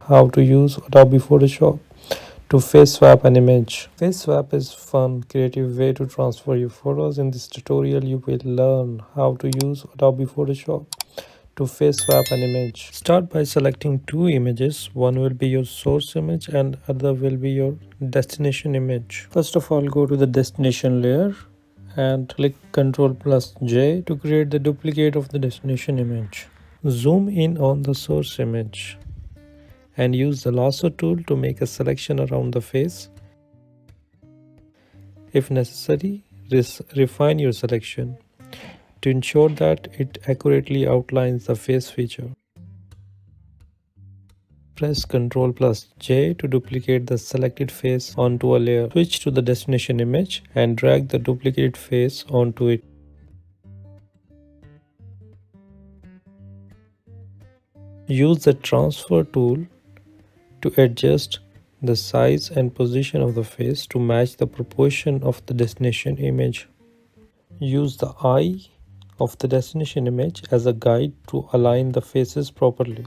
How to use Adobe Photoshop to face swap an image. Face swap is fun, creative way to transfer your photos. In this tutorial, you will learn how to use Adobe Photoshop to face swap an image. Start by selecting two images. One will be your source image and other will be your destination image. First of all, go to the destination layer and click Ctrl plus J to create the duplicate of the destination image. Zoom in on the source image and use the lasso tool to make a selection around the face. If necessary, refine your selection to ensure that it accurately outlines the face feature. Press Ctrl plus J to duplicate the selected face onto a layer. Switch to the destination image and drag the duplicated face onto it. Use the transfer tool to adjust the size and position of the face to match the proportion of the destination image. Use the eye of the destination image as a guide to align the faces properly.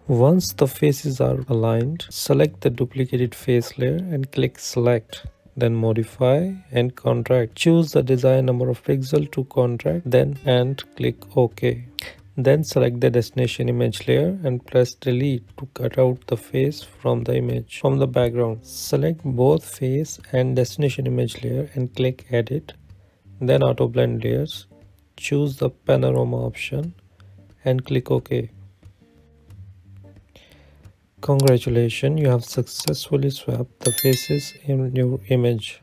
Once the faces are aligned, select the duplicated face layer and click Select. Then Modify and Contract. Choose the desired number of pixels to contract, and click OK. Then select the destination image layer and press Delete to cut out the face from the image from the background. Select both face and destination image layer and click Edit. Then Auto Blend Layers. Choose the Panorama option and click OK. Congratulations, you have successfully swapped the faces in your image.